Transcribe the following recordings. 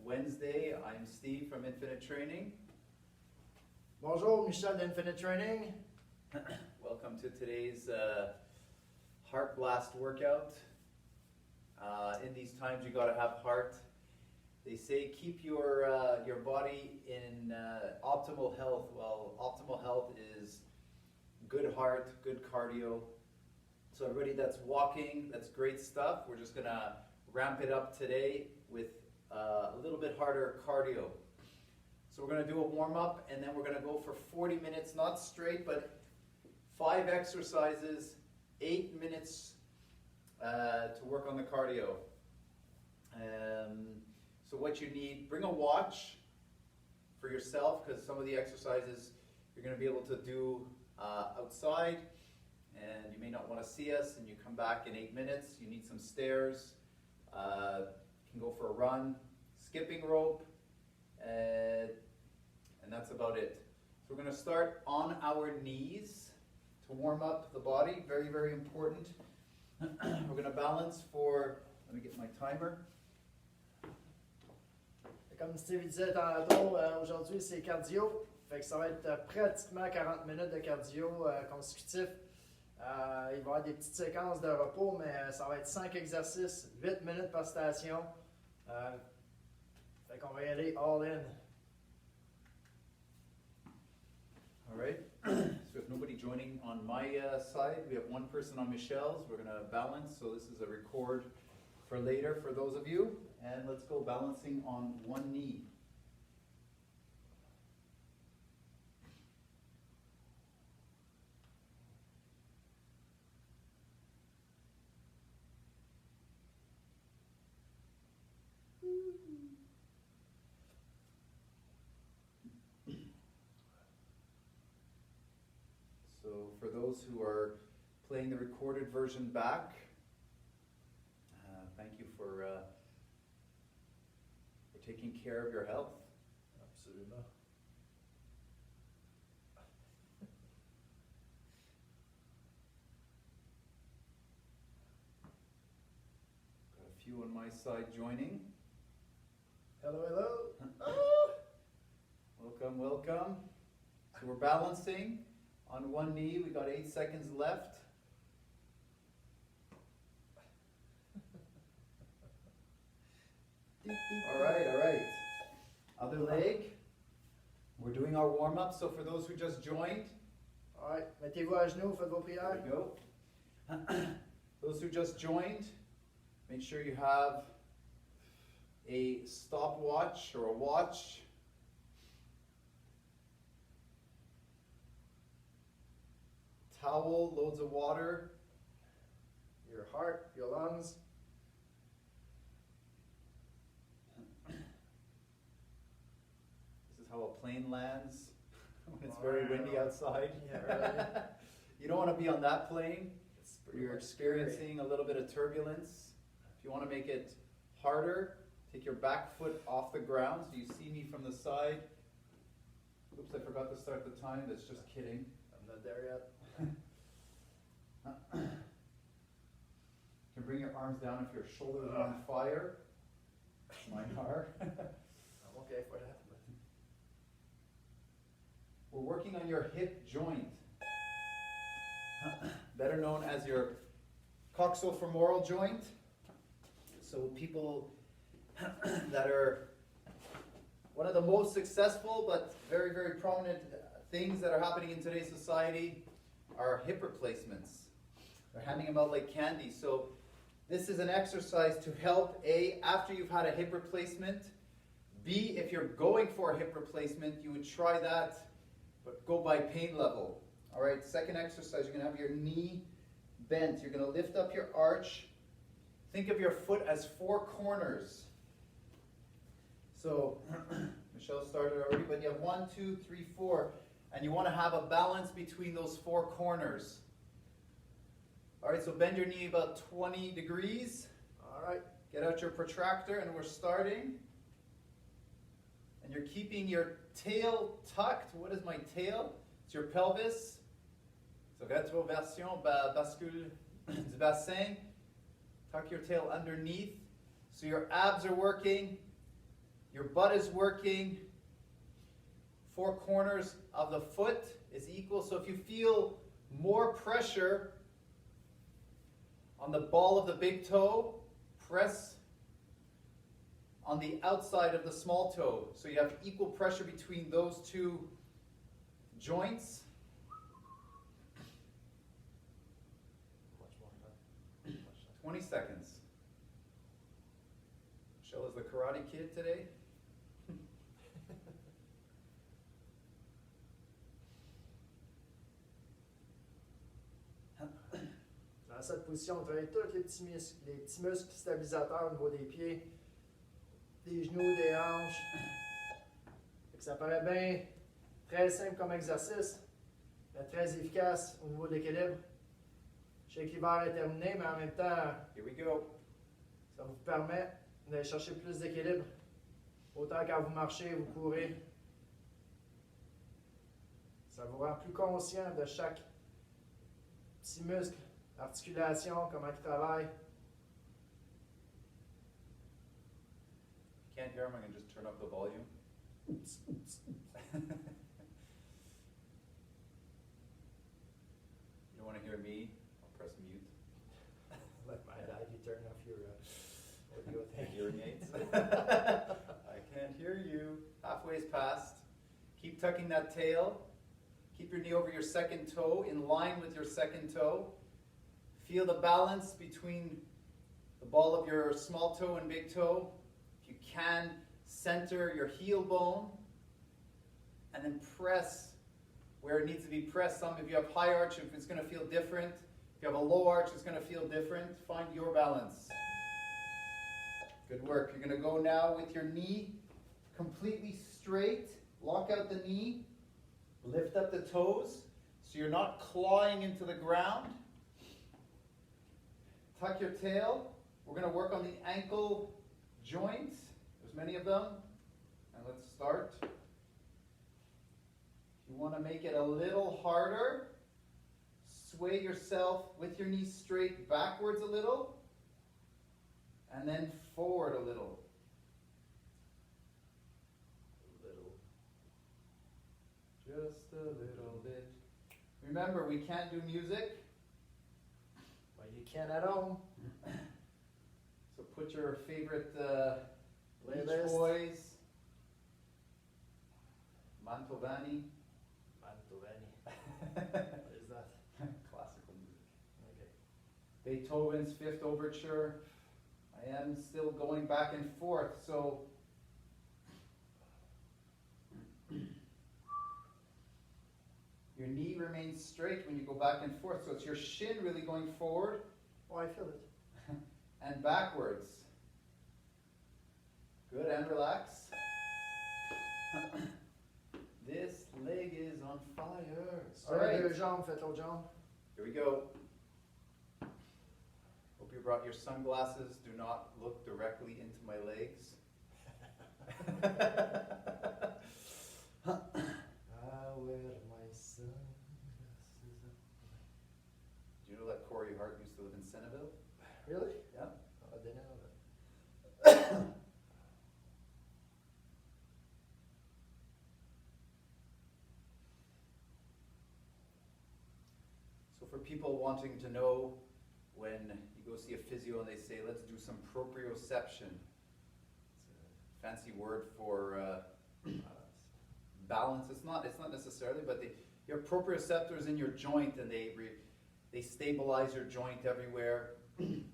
Wednesday. I'm Steve from Infinite Training. Bonjour, Michel d'Infinite Training. Welcome to today's Heart Blast workout. In these times, you got to have heart. They say keep your body in optimal health. Well, optimal health is good heart, good cardio. So everybody that's walking, that's great stuff. We're just gonna ramp it up today with a little bit harder cardio. So we're gonna do a warm up and then we're gonna go for 40 minutes, not straight, but 5 exercises, 8 minutes to work on the cardio. So what you need, bring a watch for yourself because some of the exercises you're gonna be able to do outside and you may not want to see us and you come back in 8 minutes. You need some stairs, you can go for a run, skipping rope, and that's about it. So we're going to start on our knees to warm up the body, very, very important. We're going to balance for, let me get my timer. Comme Steve disait tantôt, aujourd'hui c'est cardio. Fait que ça va être pratiquement 40 minutes de cardio consécutif. Il va y avoir des petites séquences de repos, mais ça va être 5 exercices, 8 minutes par station. Fait qu'on va y aller all in. All right. So if nobody joining on my side, we have one person on Michel's. We're going to balance. So this is a record for later for those of you. And let's go balancing on one knee. So for those who are playing the recorded version back, thank you for taking care of your health. Absolument. Got a few on my side joining. Hello, hello. Welcome, welcome. So we're balancing on one knee. We got 8 seconds left. All right. Other leg. We're doing our warm-up. So for those who just joined. All right, mettez-vous à genoux, faites vos prières. There we go. Those who just joined, make sure you have a stopwatch or a watch. Towel, loads of water. Your heart, your lungs. This is how a plane lands when it's very windy outside. Yeah, really. You don't want to be on that plane. You're much experiencing a little bit of turbulence. If you want to make it harder, take your back foot off the ground so you see me from the side. Oops, I forgot to start the time. That's just kidding. I'm not there yet. You can bring your arms down if your shoulders are on fire. Mine are. I'm okay for that. We're working on your hip joint, better known as your coxofemoral joint. So people that are one of the most successful but very, very prominent things that are happening in today's society are hip replacements. They're handing them out like candy. So this is an exercise to help, A, after you've had a hip replacement, B, if you're going for a hip replacement, you would try that, but go by pain level. All right, second exercise, you're going to have your knee bent. You're going to lift up your arch. Think of your foot as 4 corners. So, Michel started already, but you have 1, 2, 3, 4. And you want to have a balance between those 4 corners. All right, so bend your knee about 20 degrees. All right. Get out your protractor and we're starting. And you're keeping your tail tucked. What is my tail? It's your pelvis. So rétroversion, bascule du bassin. Tuck your tail underneath So your abs are working, your butt is working, 4 corners of the foot is equal. So if you feel more pressure on the ball of the big toe, press on the outside of the small toe. So you have equal pressure between those two joints. 20 seconds. Michelle is the Karate Kid today. Dans cette position, on travaille tous les petits muscles stabilisateurs au niveau des pieds, des genoux, des hanches. Fait que ça paraît bien très simple comme exercice, mais très efficace au niveau de l'équilibre. Je sais que l'hiver est terminé, mais en même temps, Here we go. ça vous permet d'aller chercher plus d'équilibre. Autant quand vous marchez, vous courez. Ça vous rend plus conscient de chaque petit muscle, articulation, comment il travaille. Can't hear him, I can just turn up the volume. You don't want to hear me? I'll press mute. Let my dad, you turn off your audio thing. Hearing aids. I can't hear you. Halfway's passed. Keep tucking that tail. Keep your knee over your second toe, in line with your second toe. Feel the balance between the ball of your small toe and big toe. If you can, center your heel bone and then press where it needs to be pressed. Some of you have high arch, if it's going to feel different. If you have a low arch, it's going to feel different. Find your balance. Good work. You're going to go now with your knee completely straight. Lock out the knee. Lift up the toes so you're not clawing into the ground. Tuck your tail. We're going to work on the ankle joints. There's many of them. And let's start. If you want to make it a little harder, sway yourself with your knees straight backwards a little. And then forward a little. Just a little bit. Remember, we can't do music. But you can at home. So put your favorite Beach Playlist. Boys, Mantovani. What is that? Classical music. Okay. Beethoven's Fifth Overture. I am still going back and forth, so your knee remains straight when you go back and forth, so it's your shin really going forward Oh, I feel it. and backwards. Good, and relax. This leg is on fire. All right, Deux jambes, faites l'autre jambe. here we go. Hope you brought your sunglasses. Do not look directly into my legs. I wear my sunglasses. Do you know that Corey Hart used to live in Centerville? Really? Yeah. Oh, I didn't know that. So for people wanting to know, when you go see a physio and they say, let's do some proprioception. It's a fancy word for balance. It's not necessarily, but your proprioceptors in your joint, and they stabilize your joint everywhere, and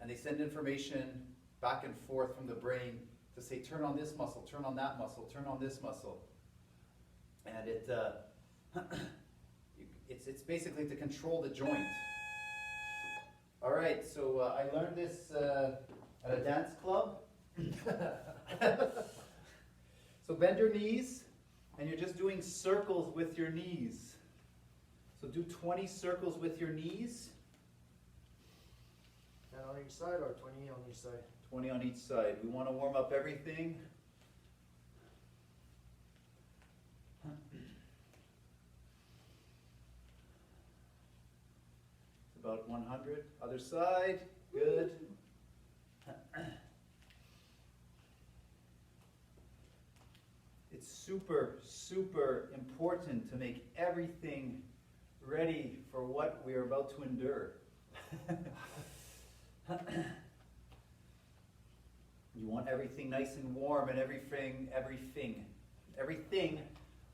they send information back and forth from the brain to say, turn on this muscle, turn on that muscle, turn on this muscle. And it's basically to control the joint. All right, so I learned this at a dance club. So bend your knees, and you're just doing circles with your knees. So do 20 circles with your knees. 10 on each side or 20 on each side? 20 on each side. We want to warm up everything. It's about 100. Other side. Good. super, super important to make everything ready for what we are about to endure. You want everything nice and warm and everything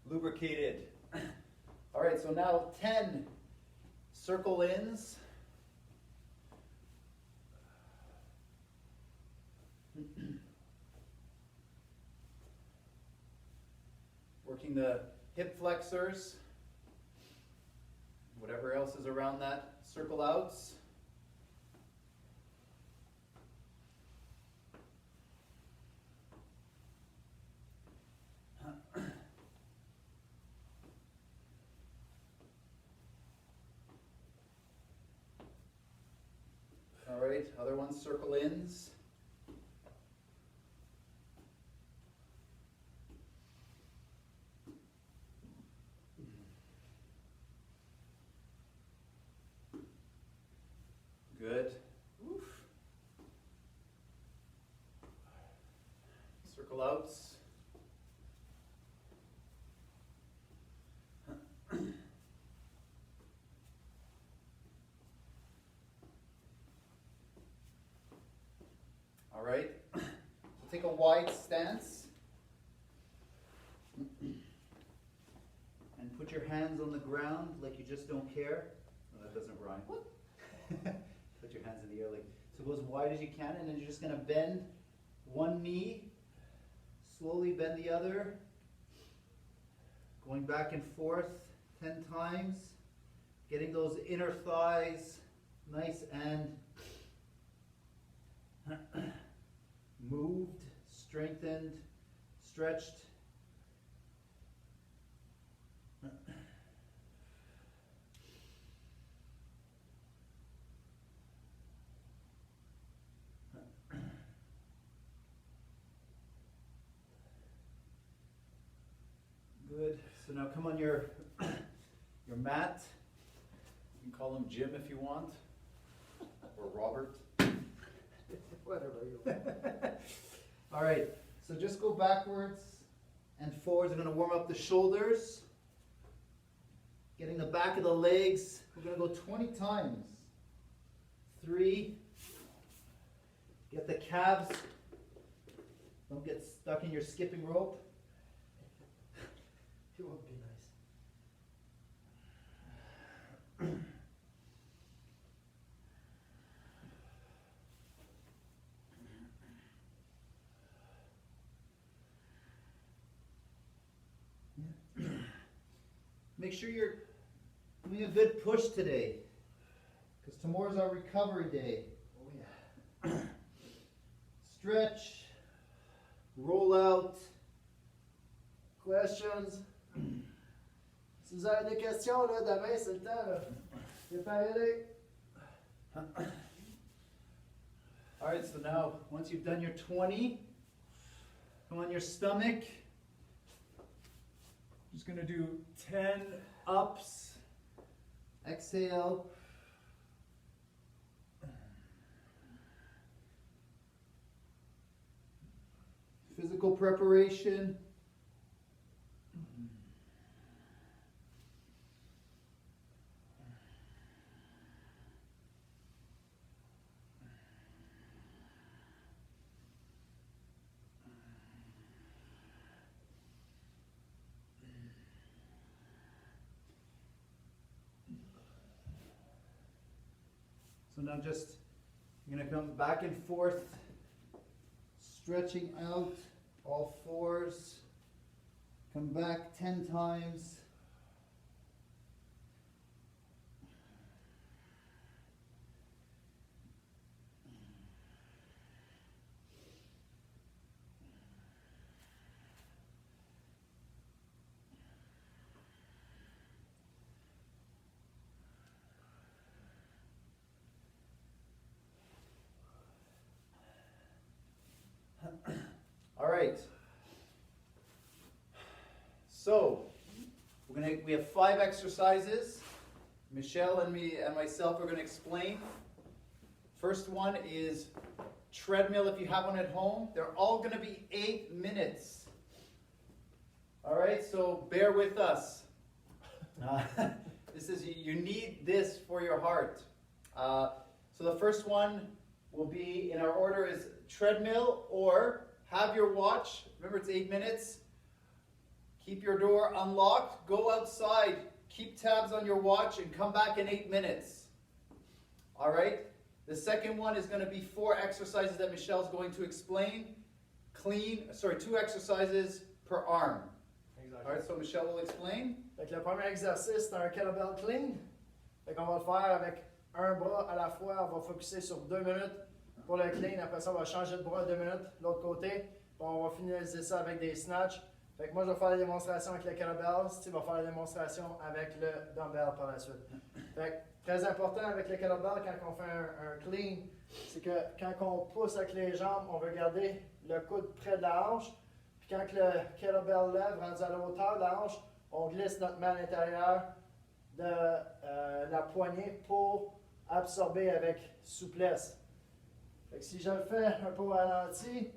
lubricated. All right, so now 10 circle ins. Working the hip flexors, whatever else is around that circle outs. All right, other ones, circle ins. Good. Oof. Circle outs. All right. So take a wide stance and put your hands on the ground like you just don't care. Oh, that doesn't rhyme. Put your hands in the air like so. Go as wide as you can, and then you're just going to bend one knee, slowly bend the other, going back and forth 10 times, getting those inner thighs nice and moved, strengthened, stretched. Good. So now come on your mat. You can call him Jim if you want, or Robert. Whatever you want. All right. So just go backwards and forwards. I'm going to warm up the shoulders. Getting the back of the legs. We're going to go 20 times. 3. Get the calves. Don't get stuck in your skipping rope. It would be nice. Make sure you're doing a good push today, because tomorrow's our recovery day. Oh yeah. Stretch, roll out. Questions? Si vous avez des questions, là, demain, c'est le temps, là. Préparez-les. All right, so now, once you've done your 20, come on your stomach. Just going to do 10 ups. Exhale. Physical preparation. So now just, you're going to come back and forth, stretching out, all fours. Come back 10 times. All right. So we have 5 exercises. Michel and me and myself are going to explain. First one is treadmill if you have one at home. They're all going to be 8 minutes. All right, so bear with us. This is, you need this for your heart. So the first one will be, in our order, is treadmill or have your watch. Remember, it's 8 minutes. Keep your door unlocked. Go outside. Keep tabs on your watch and come back in 8 minutes. All right? The second one is going to be 4 exercises that Michel's going to explain. 2 exercises per arm. Exactement. All right, so Michel will explain. Fait que le premier exercice, c'est un kettlebell clean. Fait qu'on va le faire avec un bras à la fois. On va focuser sur 2 minutes pour le clean. Après ça, on va changer de bras 2 minutes de l'autre côté. Puis on va finaliser ça avec des snatchs. Fait que moi, je vais faire la démonstration avec le kettlebell. Steve va faire la démonstration avec le dumbbell par la suite. Fait que, très important avec le kettlebell quand on fait un clean, c'est que quand on pousse avec les jambes, on veut garder le coude près de la hanche. Puis quand le kettlebell lève, rendu à la hauteur de la hanche, on glisse notre main à l'intérieur de la poignée pour absorber avec souplesse. Fait que si je le fais un peu au ralenti,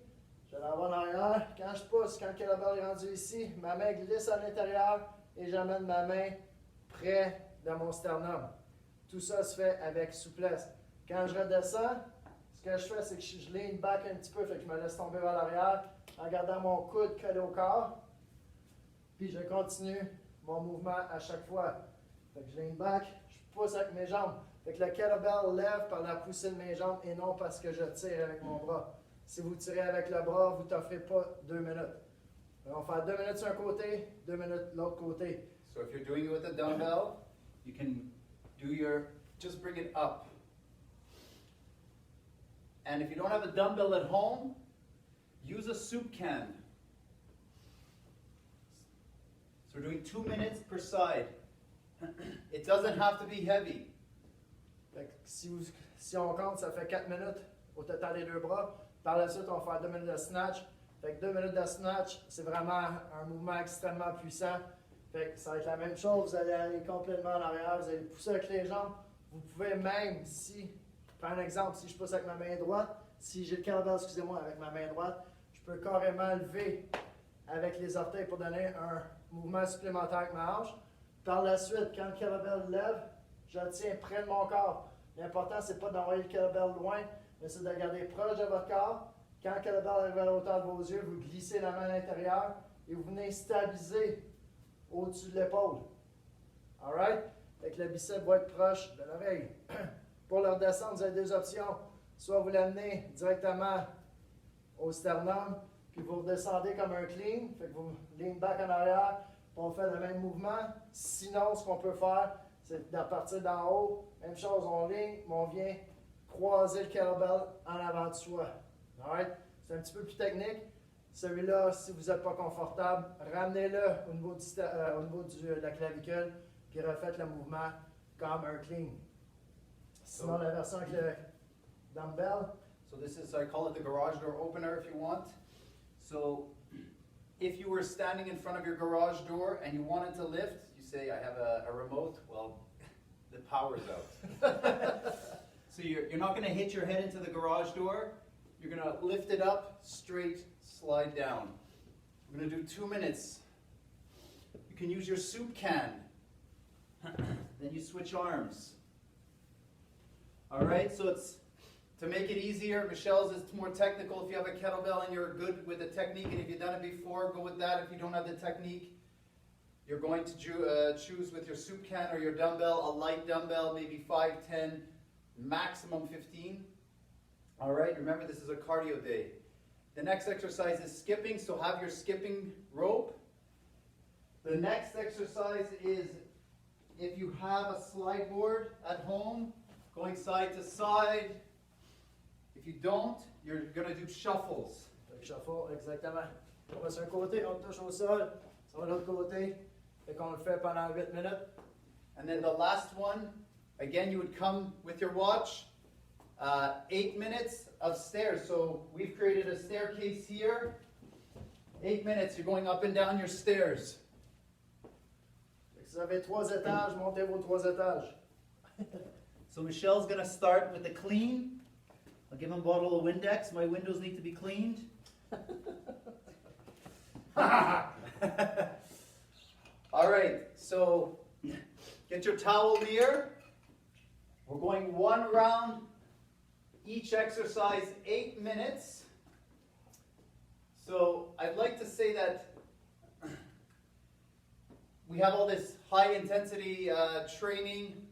je l'en vais en arrière. Quand je pousse, quand le kettlebell est rendu ici, ma main glisse à l'intérieur et j'amène ma main près de mon sternum. Tout ça se fait avec souplesse. Quand je redescends, ce que je fais, c'est que je lean back un petit peu, fait que je me laisse tomber vers l'arrière en gardant mon coude collé au corps. Puis je continue mon mouvement à chaque fois. Fait que je lean back, je pousse avec mes jambes. Fait que le kettlebell lève par la poussée de mes jambes et non parce que je tire avec mon bras. Si vous tirez avec le bras, vous ne t'offrez pas 2 minutes. On va faire 2 minutes sur un côté, 2 minutes de l'autre côté. So if you're doing it with a dumbbell, you can just bring it up. And if you don't have a dumbbell at home, use a soup can. So we're doing 2 minutes per side. It doesn't have to be heavy. Fait que si on compte, ça fait 4 minutes au total des 2 bras. Par la suite, on va faire 2 minutes de snatch. Fait que 2 minutes de snatch, c'est vraiment un mouvement extrêmement puissant. Fait que ça va être la même chose. Vous allez aller complètement en arrière, vous allez pousser avec les jambes. Vous pouvez même, par un exemple, si je pousse avec ma main droite, si j'ai le kettlebell, excusez-moi, avec ma main droite, je peux carrément lever avec les orteils pour donner un mouvement supplémentaire avec ma hanche. Par la suite, quand le kettlebell lève, je le tiens près de mon corps. L'important, c'est pas d'envoyer le kettlebell loin, mais c'est de le garder proche de votre corps. Quand le kettlebell arrive à la hauteur de vos yeux, vous glissez la main à l'intérieur et vous venez stabiliser au-dessus de l'épaule. Alright? Fait que le biceps va être proche de l'oreille. Pour le redescendre, vous avez 2 options. Soit vous l'amenez directement au sternum, puis vous redescendez comme un clean, fait que vous lean back en arrière, puis on fait le même mouvement. Sinon, ce qu'on peut faire, c'est de partir d'en haut. Même chose, on ligne, mais on vient croiser le kettlebell en avant de soi. Alright? C'est un petit peu plus technique. Celui-là, si vous n'êtes pas confortable, ramenez-le au niveau de la clavicule, puis refaites le mouvement comme un clean. Sinon, la version avec le dumbbell. So this is, I call it the garage door opener if you want. So if you were standing in front of your garage door and you wanted to lift, you say, I have a remote. Well, the power's out. So you're not going to hit your head into the garage door. You're going to lift it up, straight, slide down. We're going to do 2 minutes. You can use your soup can. Then you switch arms. All right, so it's to make it easier. Michel's is more technical. If you have a kettlebell and you're good with the technique, and if you've done it before, go with that. If you don't have the technique, you're going to choose with your soup can or your dumbbell, a light dumbbell, maybe 5, 10, maximum 15. All right, remember this is a cardio day. The next exercise is skipping, so have your skipping rope. The next exercise is if you have a slide board at home, going side to side. If you don't, you're going to do shuffles. Shuffle, exactement. On va sur un côté, on touche au sol, sur l'autre côté. Fait qu'on le fait pendant 8 minutes. And then the last one, again, you would come with your watch. 8 minutes of stairs. So we've created a staircase here. 8 minutes, you're going up and down your stairs. Si vous avez 3 étages, montez vos 3 étages. So Michel's going to start with the clean. I'll give him a bottle of Windex. My windows need to be cleaned. so get your towel near. We're going one round each exercise, 8 minutes. So I'd like to say that we have all this high intensity training.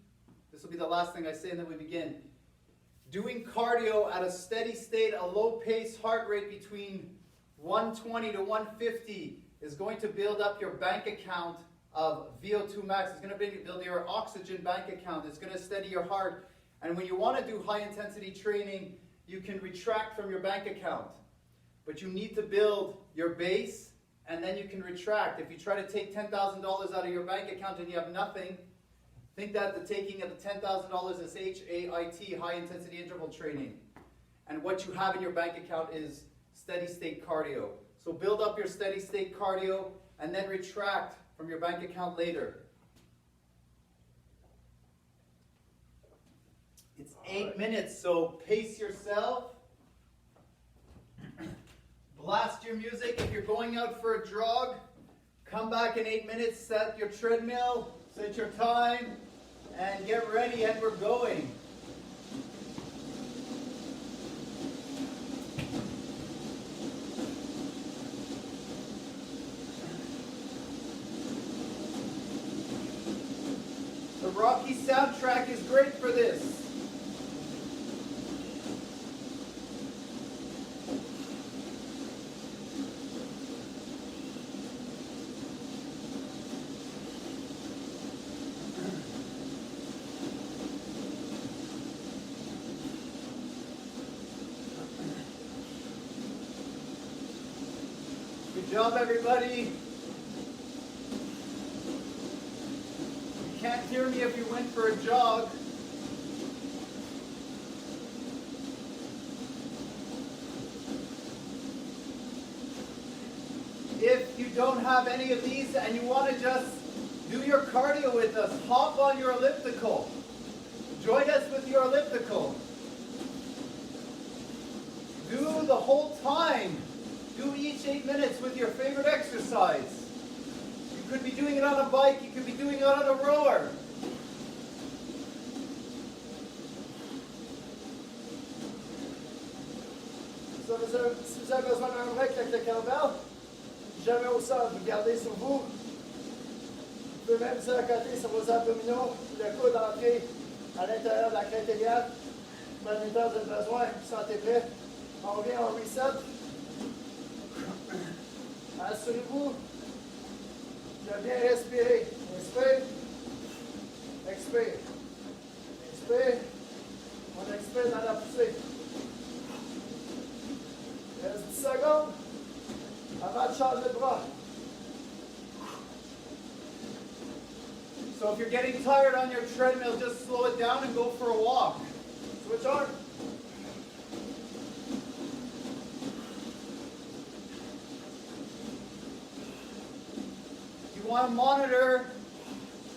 This will be the last thing I say and then we begin. Doing cardio at a steady state, a low pace heart rate between 120 to 150 is going to build up your bank account of VO2 max. It's going to build your oxygen bank account. It's going to steady your heart. And when you want to do high intensity training, you can retract from your bank account. But you need to build your base and then you can retract. If you try to take $10,000 out of your bank account and you have nothing, think that the taking of the $10,000 is HAIT, high intensity interval training. And what you have in your bank account is steady state cardio. So build up your steady state cardio and then retract from your bank account later. It's 8 minutes, so pace yourself. Blast your music. If you're going out for a jog, come back in 8 minutes, set your treadmill, set your time, and get ready, and we're going. The Rocky soundtrack is great for this. Good job, everybody. You can't hear me if you went for a jog. If you don't have any of these and you want to just do your cardio with us, hop on your elliptical. Join us with your elliptical. Do the whole time. Do each 8 minutes with your favorite exercise. You could be doing it on a bike, you could be doing it on a rower. Si vous avez besoin d'un break avec le kettlebell, jamais au sol, vous gardez sur vous. Vous pouvez même vous accoter sur vos abdominaux, le coude entré à l'intérieur de la crête iliaque. Moniteur, vous avez besoin, vous sentez prêt. On revient, on reset. Assurez-vous de bien respirer. Inspire. Expire. Inspire. On expire dans la poussée. Il reste 10 secondes avant de changer de bras. So if you're getting tired on your treadmill, just slow it down and go for a walk. Switch on. You want to monitor,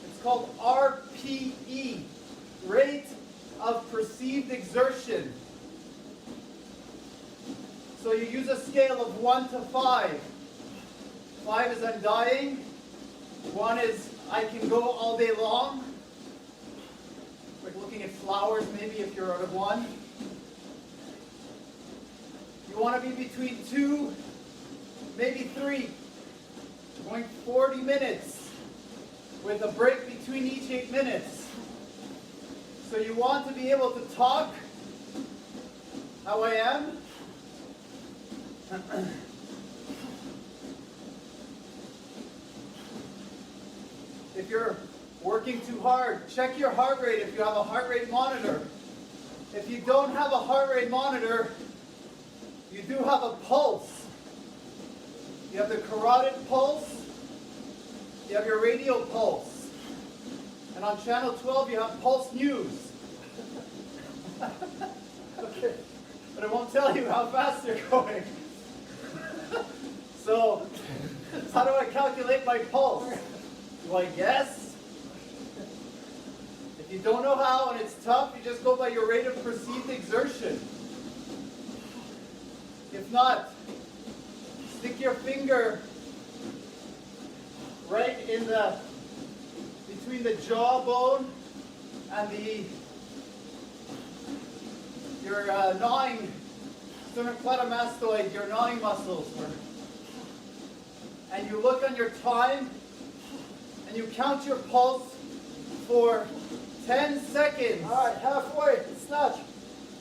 it's called RPE, rate of perceived exertion. So you use a scale of 1 to 5. 5 is I'm dying. 1 is I can go all day long. Like looking at flowers maybe if you're out of 1. You want to be between 2, maybe 3. Going 40 minutes with a break between each 8 minutes. So you want to be able to talk how I am. If you're working too hard, check your heart rate if you have a heart rate monitor. If you don't have a heart rate monitor, you do have a pulse. You have the carotid pulse, you have your radial pulse. And on channel 12 you have Pulse News. Okay. But it won't tell you how fast you're going. So, how do I calculate my pulse? Do I guess? If you don't know how and it's tough, you just go by your rate of perceived exertion. If not, stick your finger right in the between the jawbone and your gnawing sternocleidomastoid, your gnawing muscles. And you look on your time and you count your pulse for 10 seconds. All right, halfway, snatch.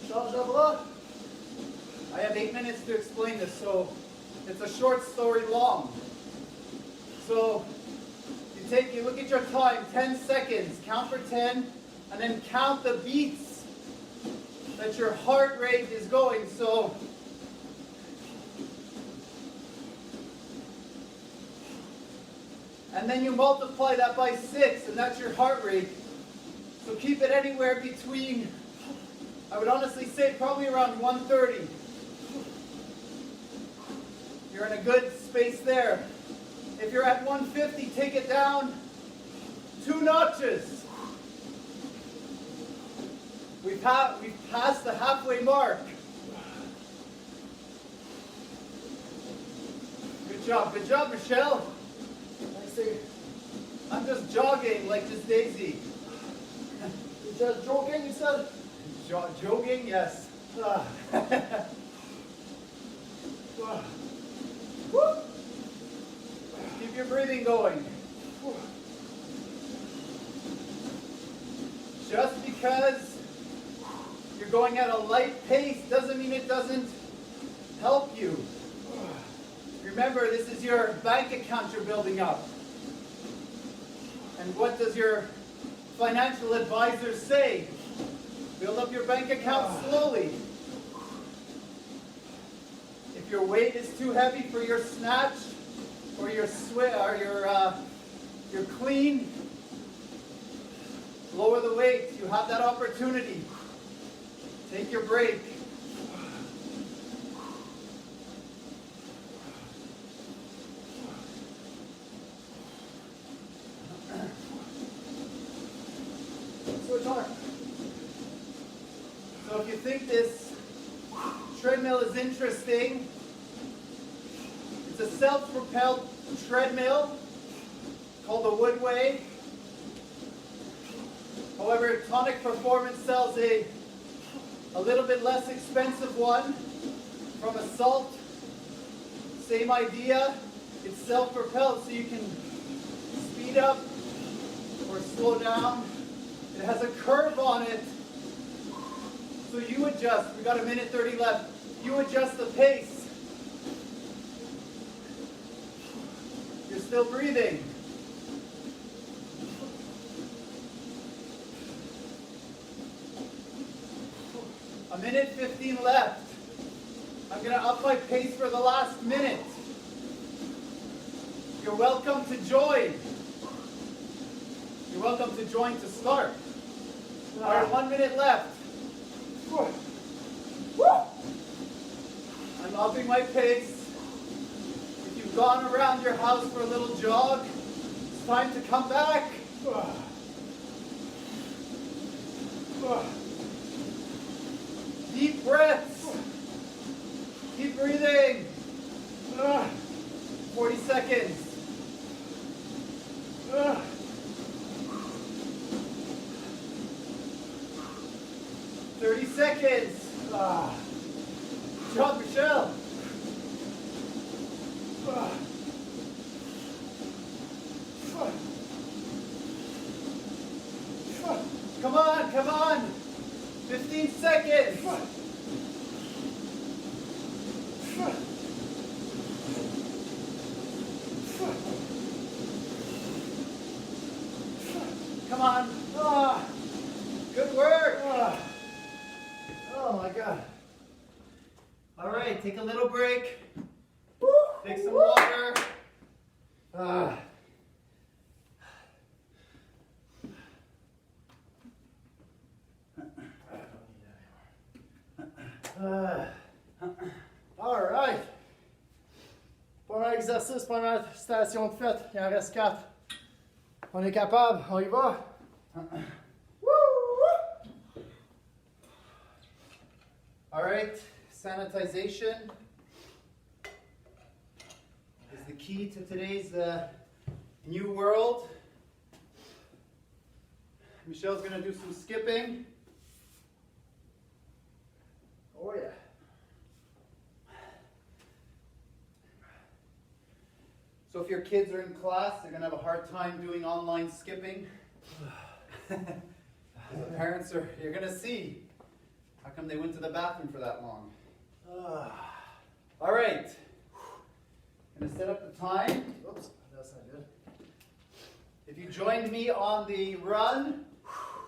Change de bras. I have 8 minutes to explain this, so it's a short story long. So you look at your time, 10 seconds, count for 10, and then count the beats that your heart rate is going. So and then you multiply that by 6, and that's your heart rate. So keep it anywhere between, I would honestly say probably around 130. You're in a good space there. If you're at 150, take it down 2 notches. We've passed the halfway mark. Good job, Michel. Thanks, Steve. I'm just jogging like this Daisy. You're just joking, you said? Jogging, yes. Keep your breathing going. Just because you're going at a light pace doesn't mean it doesn't help you. Remember, this is your bank account you're building up. And what does your financial advisor say? Build up your bank account slowly. If your weight is too heavy for your snatch or your your clean, lower the weight. You have that opportunity. Take your break. Switch on. So if you think this treadmill is interesting, it's a self-propelled treadmill called the Woodway. However, Tonic Performance sells a little bit less expensive one from Assault. Same idea. It's self-propelled, so you can speed up or slow down. It has a curve on it, so you adjust. We got 1:30 left. You adjust the pace. You're still breathing. A 1:15 left. I'm going to up my pace for the last minute. You're welcome to join. You're welcome to join to start. All right, 1 minute left. I'm upping my pace. If you've gone around your house for a little jog, it's time to come back. Deep breaths. Keep breathing. 40 seconds. 30 seconds. Good job, Michel. Come on, come on. 15 seconds. Come on. Good work. Oh my God. All right, take a little break. Take some water. All right. Premier exercice, première station de fête. Il en reste 4. On est capable. On y va. All right, sanitization is the key to today's new world. Michel's gonna do some skipping. Oh yeah. So if your kids are in class, they're gonna have a hard time doing online skipping. The parents are, you're gonna see, how come they went to the bathroom for that long? All right, gonna set up the time. Oops, that's not good. If you joined me on the run,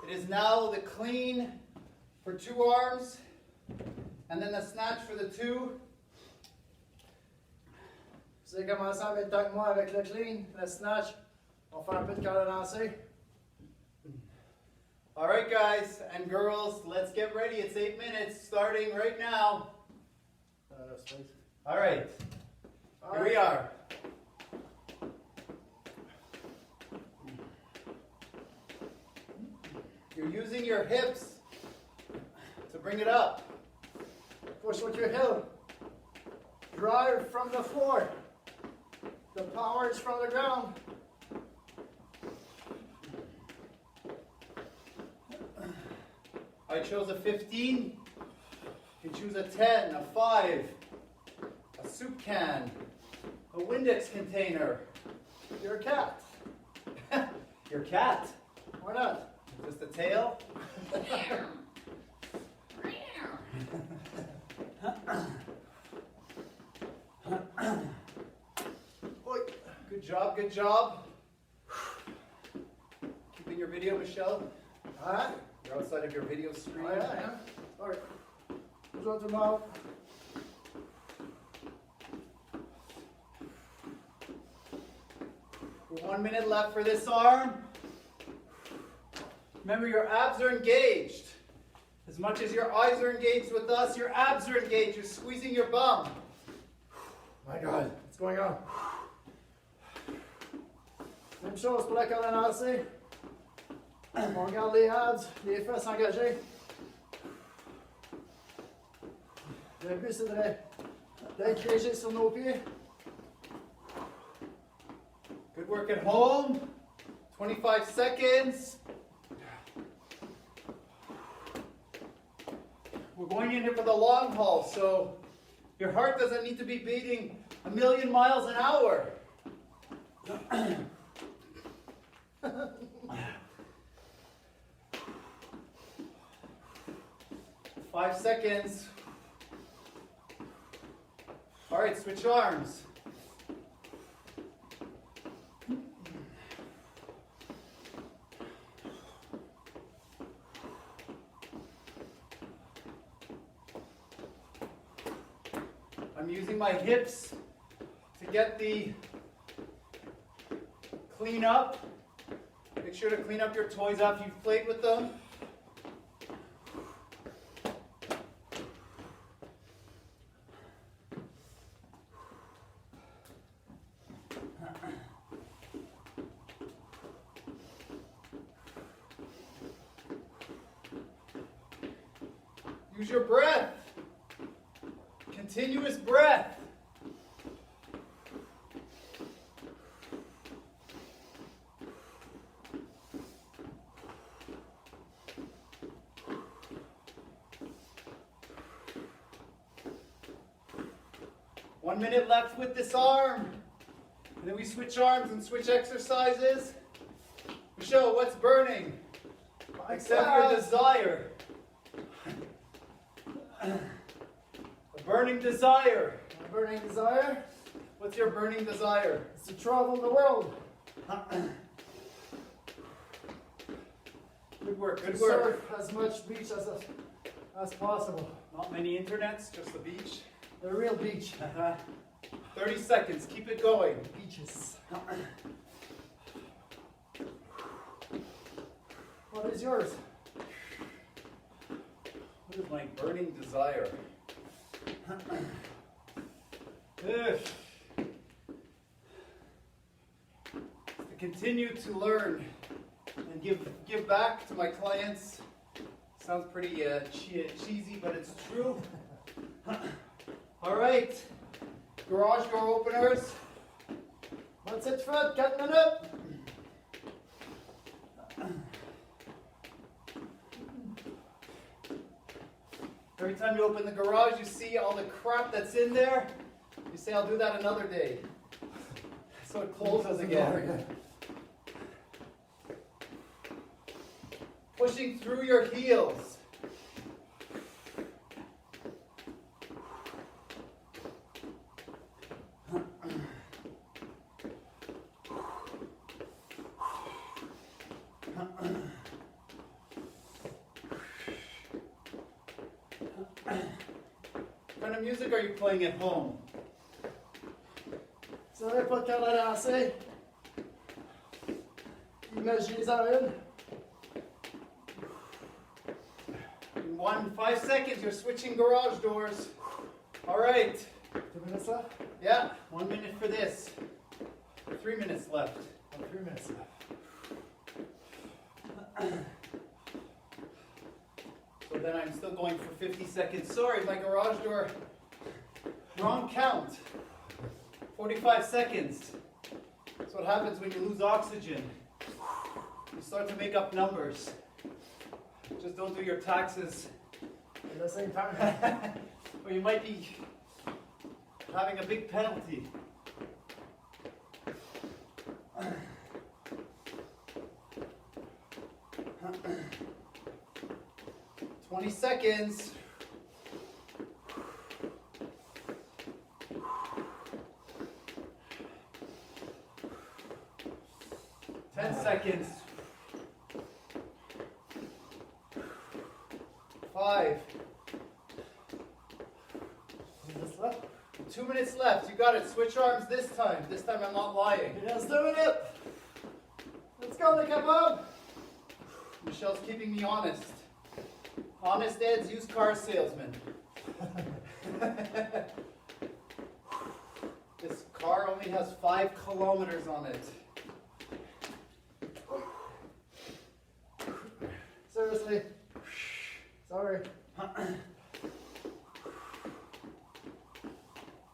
it is now the clean for 2 arms, and then the snatch for the 2. Vous avez commencé en même temps que moi avec le clean, le snatch. On va faire un peu de corde à lancer. All right, guys and girls, let's get ready. It's 8 minutes, starting right now. All right, here we are. You're using your hips to bring it up. Push with your heel. Drive from the floor. The power is from the ground. I chose a 15. You can choose a 10, a 5, a soup can, a Windex container. You're a cat. Your cat. Why not? Just a tail. Good job, good job. Keeping your video, Michel. Alright. You're outside of your video screen. Oh, yeah. Alright. Who's on the mouth? We're 1 minute left for this arm. Remember, your abs are engaged. As much as your eyes are engaged with us, your abs are engaged. You're squeezing your bum. My God, what's going on? Même chose pour la corde à lancer. On regarde les abs, les fesses engagées. Le but, c'est d'être léger sur nos pieds. Good work at home. 25 seconds. We're going in here for the long haul, so your heart doesn't need to be beating 1,000,000 miles an hour. 5 seconds. All right, switch arms. I'm using my hips to get the clean up. Make sure to clean up your toys after you've played with them. Use your breath. Continuous breath. One minute left with this arm. And then we switch arms and switch exercises. Michel, what's burning? Except your desire. A burning desire. A burning desire. What's your burning desire? It's to travel the world. Good work, good work. Surf as much beach as possible. Not many internets, just the beach. The real beach. 30 seconds, keep it going. Beaches. What is yours? What is my burning desire? To continue to learn and give back to my clients. Sounds pretty cheesy, but it's true. All right, garage door openers. That's it, Fred. 4 minutes. Every time you open the garage, you see all the crap that's in there. You say, I'll do that another day. So it closes again. Pushing through your heels. What kind of music are you playing at home? Si vous n'avez pas de corde à lancer, imaginez-en une. In 5 seconds, you're switching garage doors. All right. 2 minutes left? Yeah, 1 minute for this. 3 minutes left. 3 minutes left. So then I'm still going for 50 seconds. Sorry, my garage door. Wrong count. 45 seconds. That's what happens when you lose oxygen. You start to make up numbers. Just don't do your taxes. At the same time. Or you might be having a big penalty. 20 seconds. 10 seconds. 5. 2 minutes left. You got it. Switch arms this time. This time I'm not lying. Let's do it. Let's go, on est capable. Michel's keeping me honest. Honest Ed's used car salesman. This car only has 5 kilometers on it. Seriously. Sorry.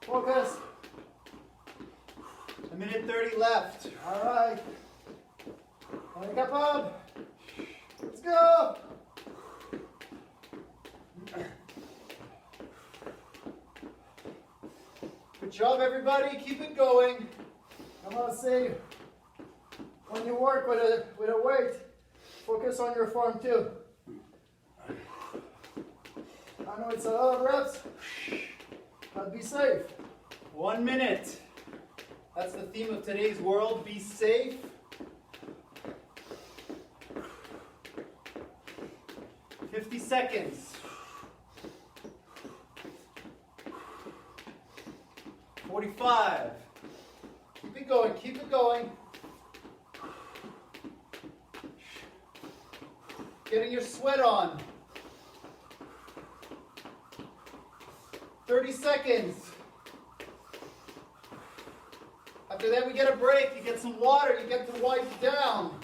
Focus. 1:30 left. All right. On est capable. Let's go. Good job, everybody. Keep it going. Come on, see. When you work with a weight, focus on your form too. I know it's a lot of reps, but be safe. 1 minute. That's the theme of today's world. Be safe. "50 seconds. 45. Keep it going, keep it going. Getting your sweat on. 30 seconds. After that, we get a break. You get some water. You get to wipe down.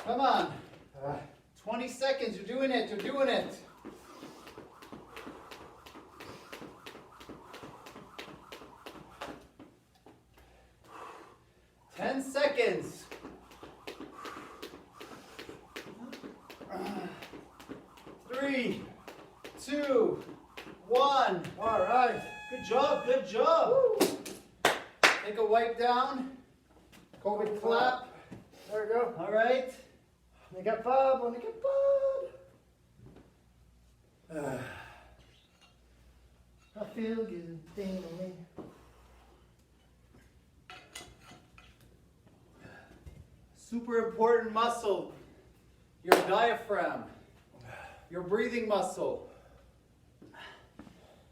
Come on. 20 seconds. You're doing it. You're doing it. Ten seconds. 3, 2, 1. All right. Good job, good job. Woo. Take a wipe down. COVID Clap. There we go. All right. On est capable. On est capable. I feel good. Thing on me. Super important muscle. Your diaphragm. Your breathing muscle.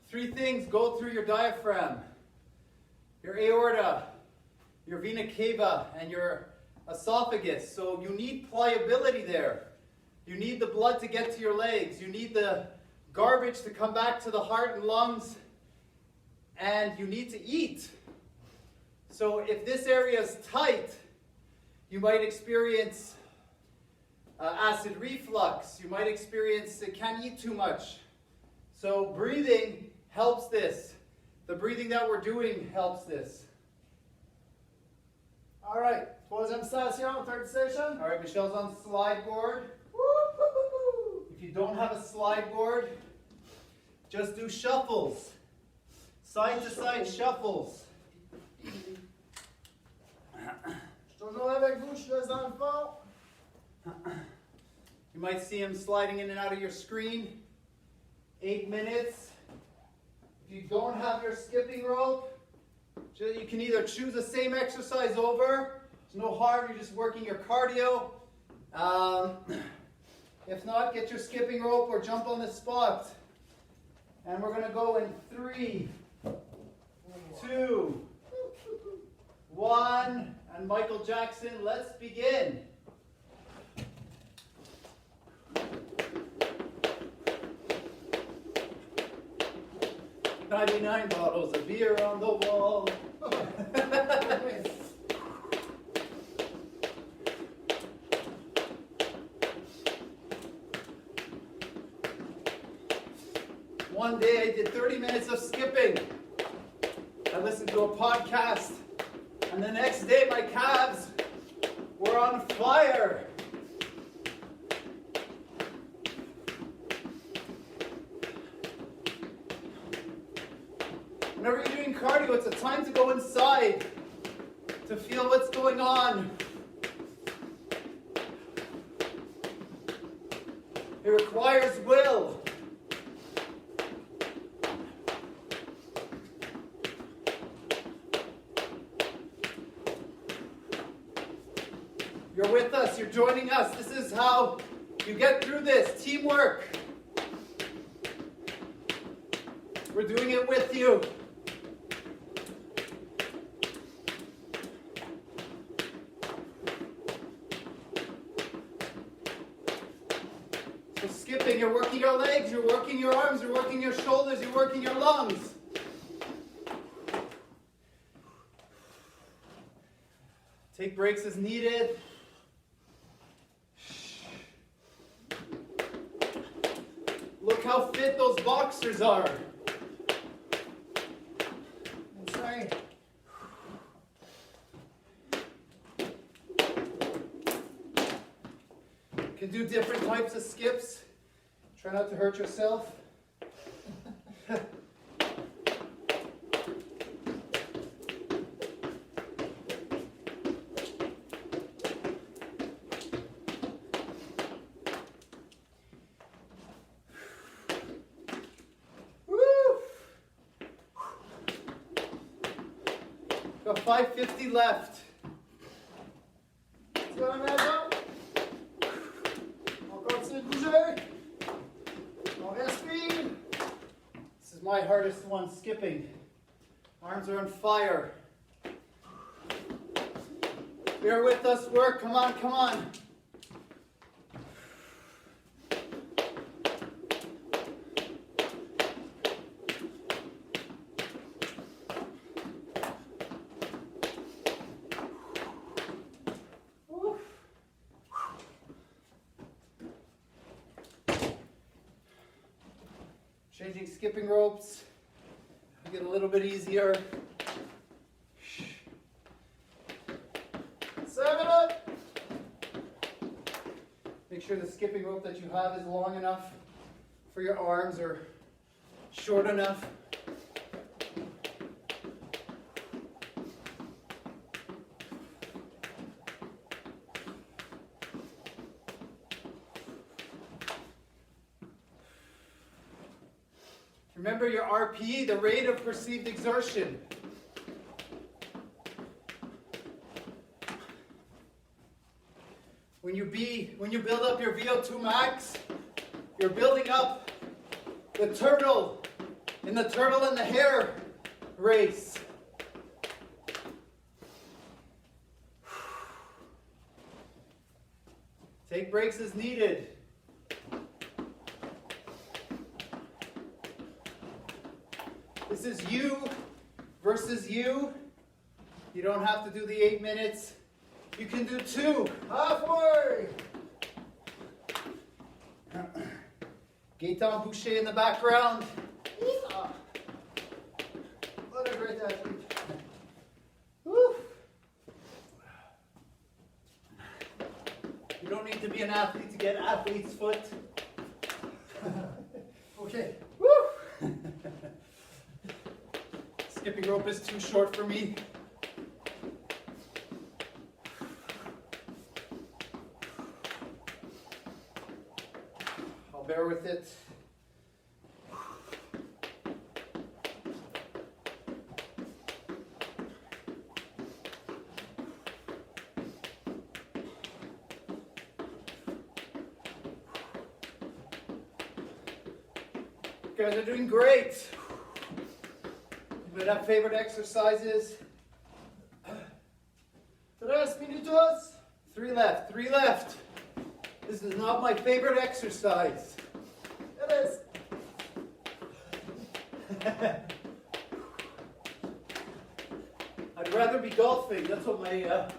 3 things go through your diaphragm. Your aorta, your vena cava, and your esophagus. So you need pliability there. You need the blood to get to your legs. You need the garbage to come back to the heart and lungs. And you need to eat. So if this area is tight, you might experience acid reflux. You might experience can't eat too much. So breathing helps this. The breathing that we're doing helps this. All right. Troisième station, third station. All right, Michel's on the slide board. Woo-hoo-hoo-hoo. If you don't have a slide board, just do shuffles. Side to side shuffles. Je suis toujours avec vous, je suis dans le fond. You might see him sliding in and out of your screen. 8 minutes. If you don't have your skipping rope, you can either choose the same exercise over. There's no harm, you're just working your cardio. If not, get your skipping rope or jump on the spot. And we're going to go in 3, 2, 1. And Michael Jackson, let's begin. 99 bottles of beer on the wall. One day I did 30 minutes of skipping. I listened to a podcast, and the next day my calves were on fire. Whenever you're doing cardio, it's a time to go inside, to feel what's going on. It requires will. You're with us, you're joining us. This is how you get through this. Teamwork. We're doing it with you. So skipping, you're working your legs, you're working your arms, you're working your shoulders, you're working your lungs. Take breaks as needed. Look how fit those boxers are. Insane. You can do different types of skips. Try not to hurt yourself. Got 550 left. Tu vas à la maison? On continue de bouger. On respire. This is my hardest one, skipping. Arms are on fire. Bear with us, work. Come on, come on. Changing skipping ropes, make it a little bit easier. 7 up. Make sure the skipping rope that you have is long enough for your arms or short enough. Remember your RPE, the rate of perceived exertion. When you build up your VO2 max, you're building up the turtle in the turtle and the hare race. Take breaks as needed. This is you versus you. You don't have to do the 8 minutes. You can do 2. Halfway. Gaetan Boucher in the background. Yeah. What a great athlete. Woo. You don't need to be an athlete to get athlete's foot. OK. Woo! Skipping rope is too short for me. I'll bear with it. You guys are doing great. Anybody have favorite exercises? 3 minutos. 3 left, 3 left. This is not my favorite exercise. It is. I'd rather be golfing. That's what my Yeah.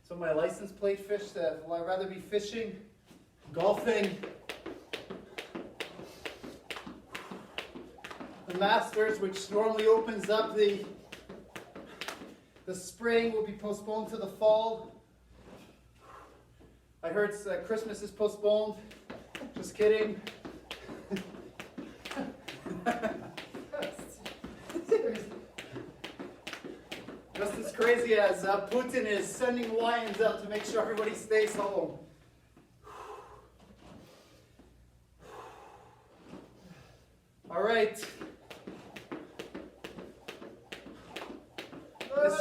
so my license plate fish said. Well, I'd rather be fishing, golfing. The Masters, which normally opens up the spring, will be postponed to the fall. I heard Christmas is postponed. Just kidding. Just as crazy as Putin is sending lions out to make sure everybody stays home. All right. This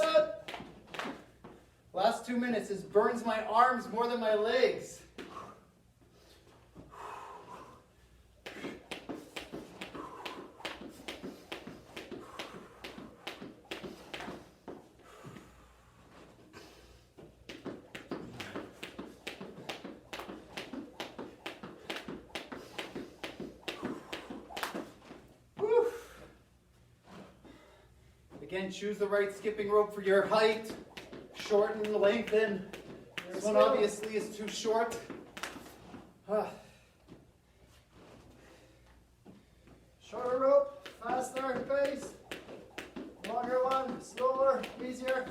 last 2 minutes, this burns my arms more than my legs. Again, choose the right skipping rope for your height. Shorten, lengthen. This one obviously is too short. Shorter rope, faster pace. Longer one, slower, easier.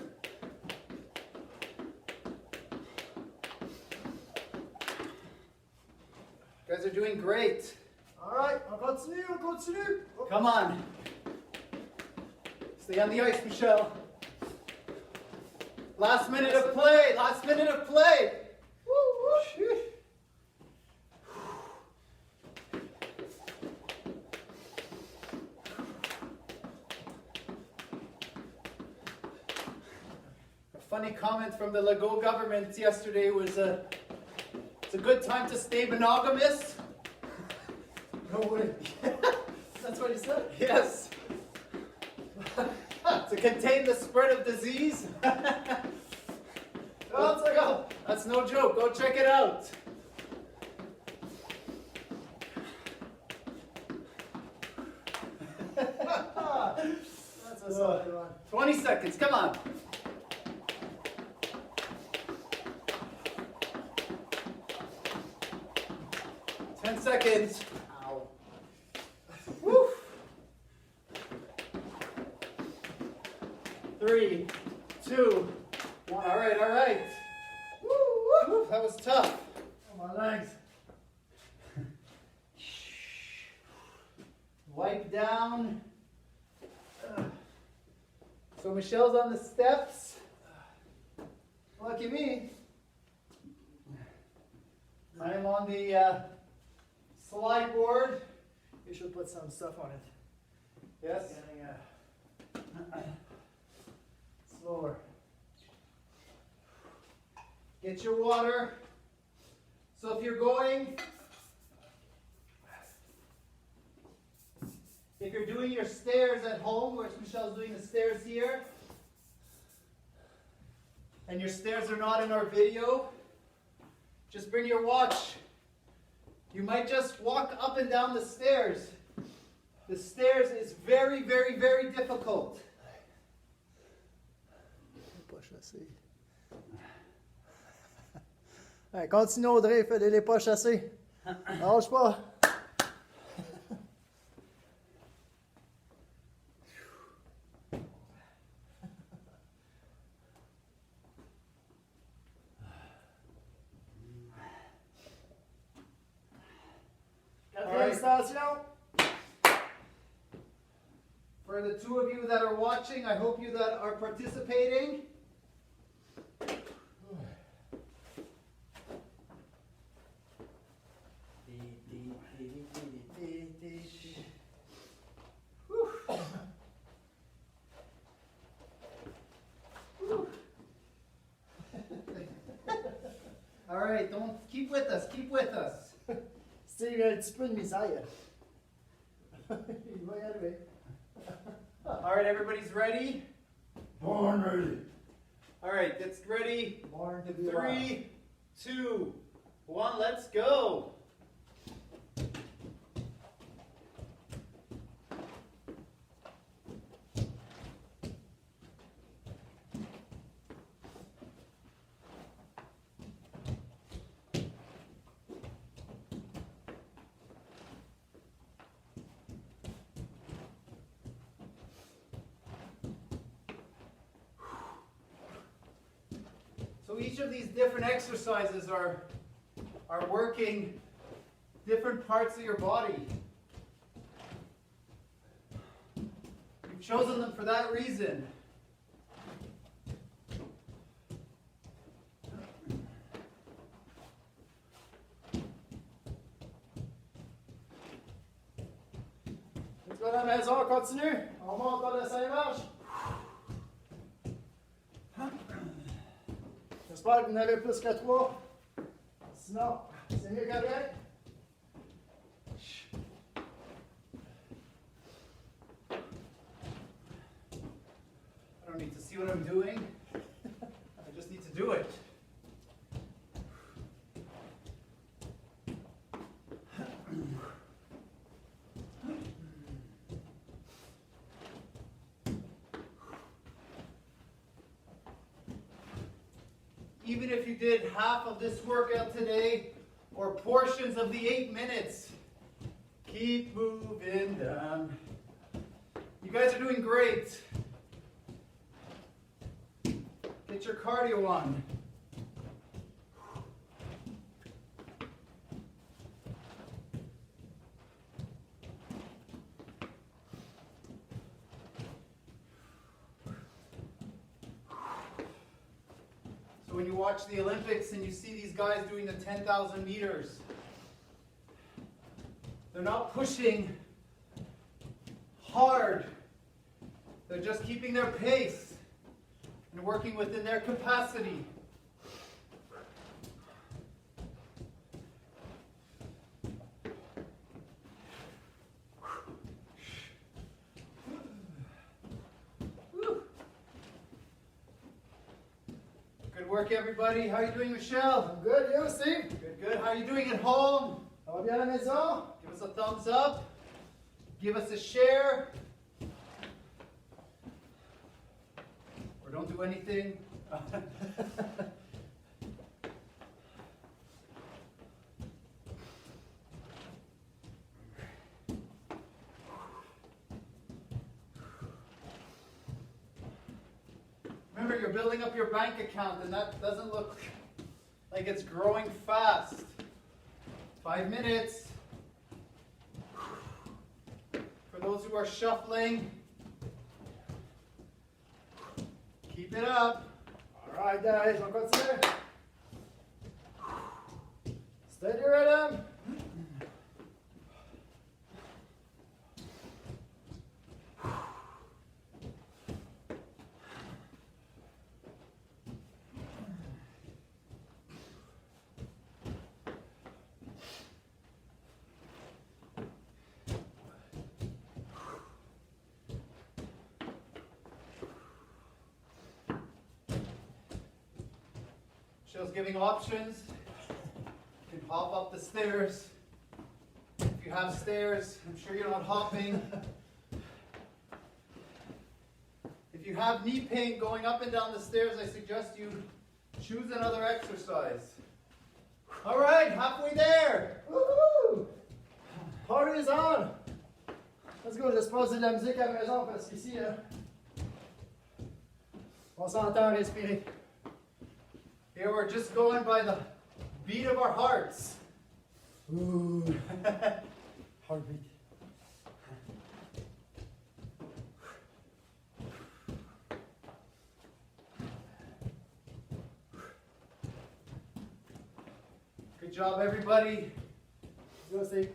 You guys are doing great. All right, on continue, on continue. Oh. Come on. Stay on the ice, Michel. Last minute of play. Last minute of play. Woo, woo. A funny comment from the Legault government yesterday was it's a good time to stay monogamous. No way. That's what he said? Yes. To contain the spread of disease. Oh, check out. That's no joke. Go check it out. That's a solid one. 20 seconds. Come on. Seconds. Ow. Woo. 3, 2, 1. All right, all right. Woo, woo. Woo, that was tough. Oh, my legs. Wipe down. So Michel's on the steps. Lucky me. I am on the slide board. You should put some stuff on it. Yes. Getting slower. Get your water. So if you're doing your stairs at home, where Michel's doing the stairs here, and your stairs are not in our video, just bring your watch. You might just walk up and down the stairs. The stairs is very, very, very difficult. Allez, continue Audrey, fais les pas chassés. Lâche pas. Attention! For the two of you that are watching, I hope you that are participating. All right, don't keep with us. Keep with us. Steve a un petit peu de misère. Il va y arriver. All right, everybody's ready. Born ready. All right, that's ready. Born to be wild. 3, 2, 1, let's go. So each of these different exercises are working different parts of your body. You've chosen them for that reason. Let's go à la maison, on continue. On monte encore le 5 marches. J'espère que vous n'avez plus que 3. Sinon, c'est mieux que rien. I don't need to see what I'm doing. I just need to do it. Even if you did half of this workout today, or portions of the 8 minutes, keep moving down. You guys are doing great. Get your cardio on. When you watch the Olympics and you see these guys doing the 10,000 meters, they're not pushing hard. They're just keeping their pace and working within their capacity. Good work, everybody. How are you doing, Michel? I'm good, you, Steve? Good, good. How are you doing at home? Ça va bien à la maison? Give us a thumbs up. Give us a share. Or don't do anything. Remember, you're building up your bank account, and that doesn't look like it's growing fast. 5 minutes. For those who are shuffling, keep it up. All right, guys, on continue. Steady rhythm. Michel's giving options. You can hop up the stairs. If you have stairs, I'm sure you're not hopping. If you have knee pain going up and down the stairs, I suggest you choose another exercise. All right, halfway there. Woohoo! Party is on! Let's go, laisse passer de la musique à la maison parce qu'ici, on s'entend respirer. Here we're just going by the beat of our hearts. Ooh. Heartbeat. Good job, everybody. Go Steve.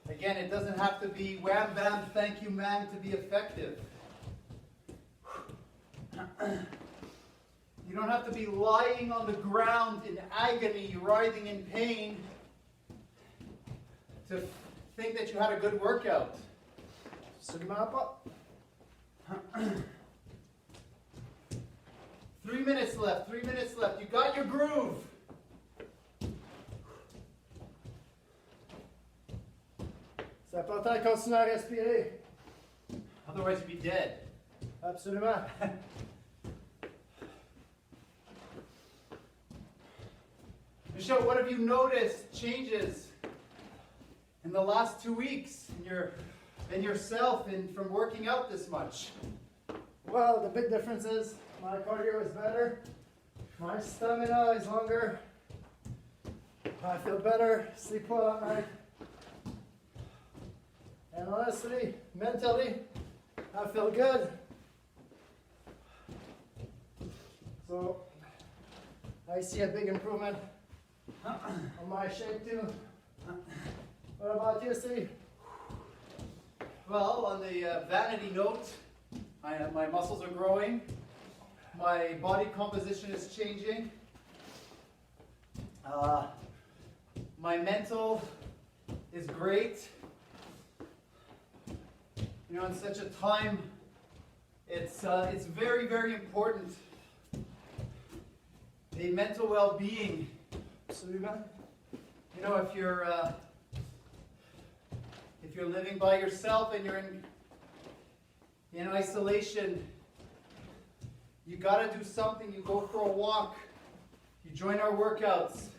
Again, it doesn't have to be wham bam, thank you ma'am to be effective. You don't have to be lying on the ground in agony, writhing in pain to think that you had a good workout. Absolument pas. 3 minutes left, 3 minutes left. You got your groove. C'est important de continuer à respirer. Otherwise you'd be dead. Absolument. Michel, what have you noticed changes in the last 2 weeks in yourself and from working out this much? Well, the big difference is my cardio is better, my stamina is longer, I feel better, sleep well at night, and honestly, mentally, I feel good. So, I see a big improvement on my shape too. What about you, Steve? Well, on the vanity note, my muscles are growing. My body composition is changing. My mental is great. You know, in such a time, it's very, very important. The mental well-being. Absolument. You know, if you're living by yourself and you're in isolation, you got to do something. You go for a walk. You join our workouts.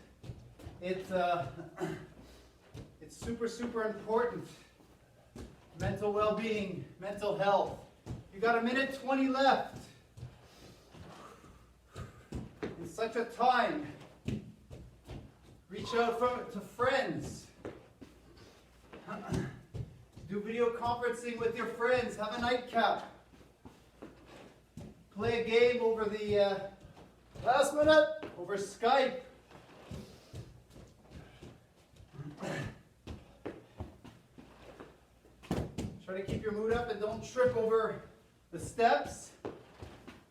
It's super, super important. Mental well-being, mental health. You got 1:20 left. In such a time, reach out to friends. Do video conferencing with your friends. Have a nightcap. Play a game over the Last minute. over Skype. Try to keep your mood up and don't trip over the steps.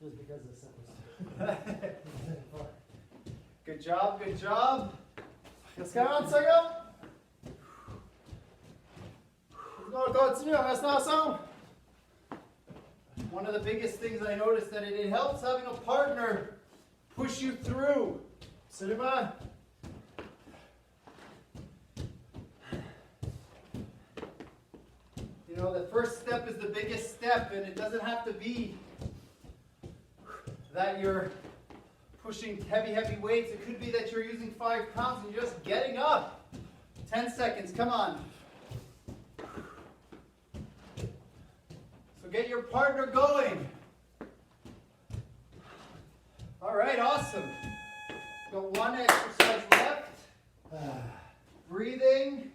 Just because the set was. Good job, good job. Reste 40 secondes. On continue, on reste ensemble. One of the biggest things I noticed that it helps having a partner push you through. Absolument. You know, the first step is the biggest step, and it doesn't have to be that you're pushing heavy, heavy weights. It could be that you're using 5 pounds and you're just getting up. 10 seconds, come on. So get your partner going. All right, awesome. Got one exercise left. Breathing.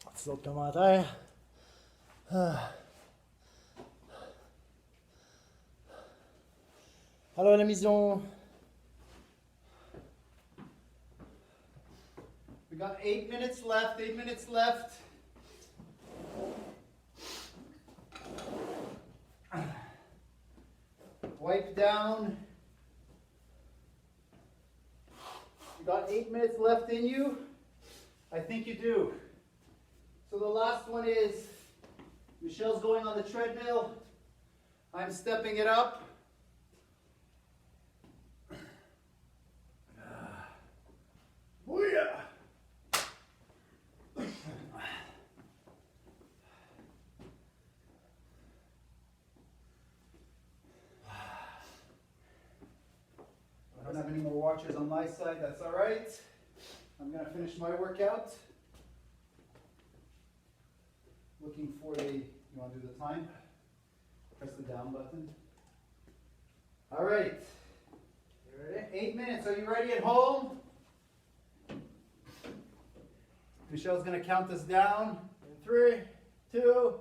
Petits autres commentaires. Alors la mission. We got 8 minutes left, 8 minutes left. Wipe down. You got 8 minutes left in you? I think you do. So the last one is, Michel's going on the treadmill. I'm stepping it up. Booyah! I don't have any more watchers on my side, that's all right. I'm going to finish my workout. Looking for the You want to do the time? Press the down button. All right. You ready? 8 minutes. Are you ready at home? Michelle's going to count us down. In 3, 2,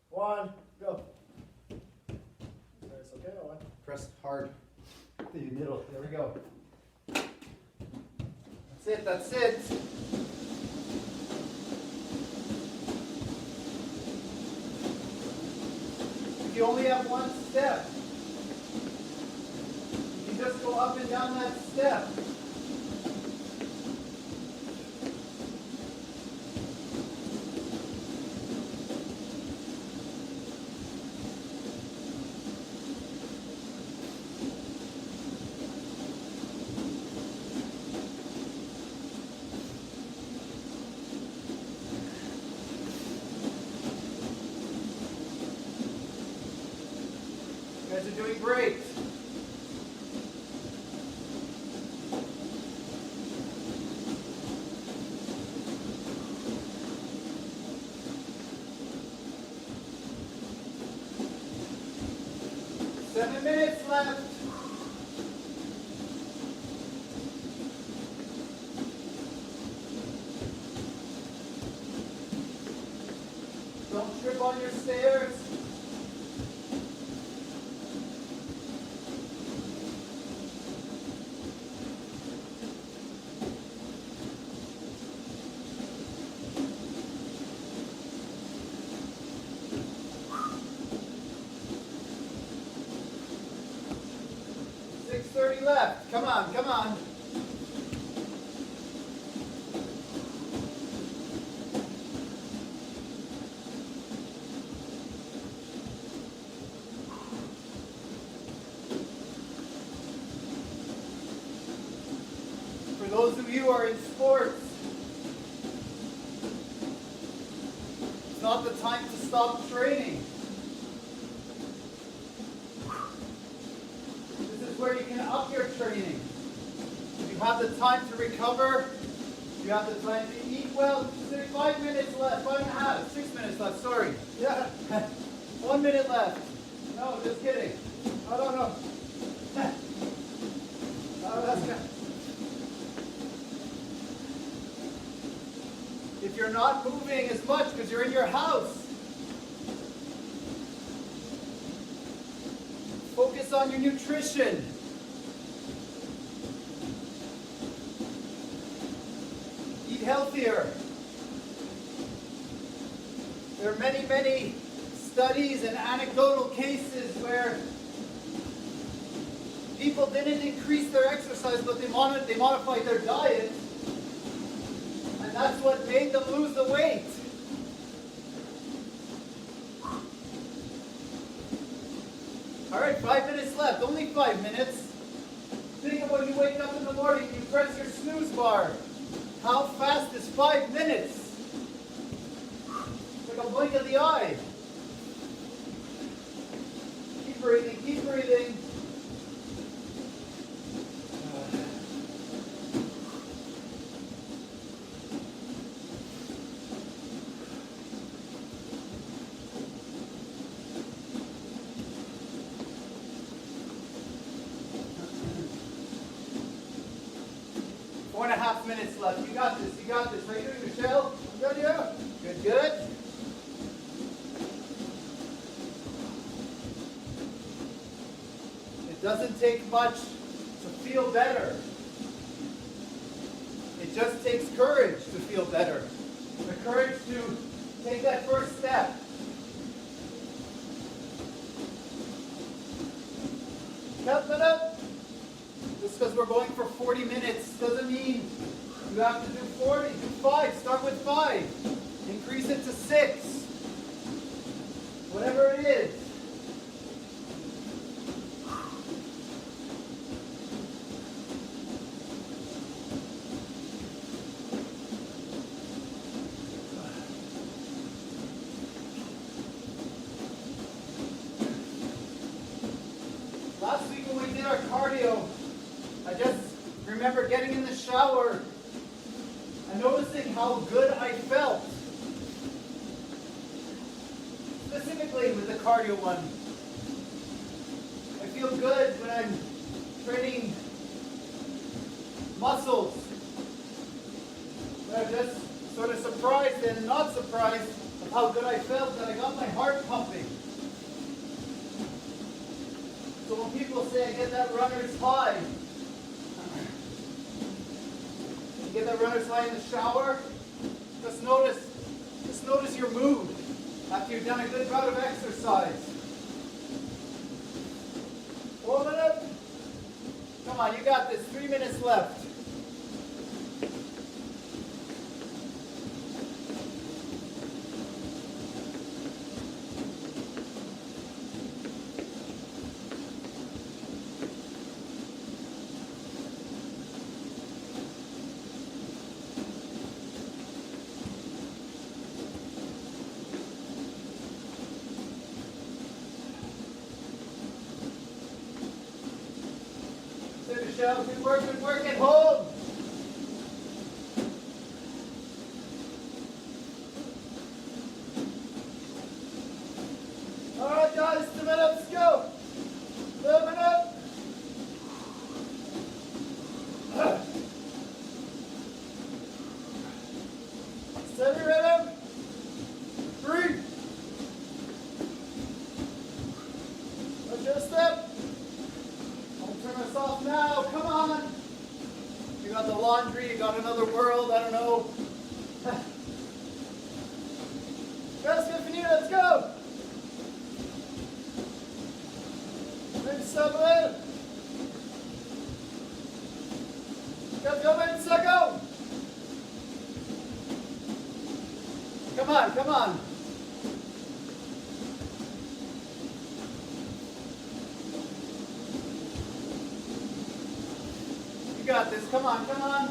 1, go. It's okay, Owen. Press hard. The middle. There we go. That's it. That's it. If you only have one step, you can just go up and down that step. You guys are doing great. Seven minutes left. Don't trip on your stairs. .30 left. Come on, come on. For those of you who are in sports, it's not the time to stop training. Where you can up your training. You have the time to recover. You have the time to eat well. 5 minutes left. 5.5. 6 minutes left. Sorry. Yeah. 1 minute left. No, just kidding. I don't know. That's good. If you're not moving as much because you're in your house, focus on your nutrition. Eat healthier. There are many, many studies and anecdotal cases where people didn't increase their exercise, but they modified their diet, and that's what made them lose the weight. All right, 5 minutes left, only 5 minutes. Think of when you wake up in the morning, you press your snooze bar. How fast is 5 minutes? It's like a blink of the eye. Keep breathing, keep breathing. Four and a half minutes left. You got this. You got this. How you doing, Michelle? Good, yeah. Good, good. It doesn't take much to feel better. It just takes courage to feel better. The courage to take that first step. Count that up. Just because we're going for 40 minutes doesn't mean you have to do 40. Do 5. Start with 5. Increase it to 6. Whatever it is. Last week when we did our cardio, I just remember getting in the shower and noticing how good I felt. specifically with the cardio one. I feel good when I'm training muscles. But I'm just sort of surprised and not surprised of how good I felt that I got my heart pumping. So when people say I get that runner's high, you get that runner's high in the shower, just notice your mood after you've done a good bout of exercise. Warm it up. Come on, you got this. 3 minutes left. Michelle, good work at home. All right, guys, 2 minutes, let's go. 2 minutes. Steady rhythm. 3. Watch your step. Turn us off now, come on! You got the laundry, you got another world, I don't know. Guys, get finito, let's go! 27. Campion 25. Come on, come on. You got this, come on, come on.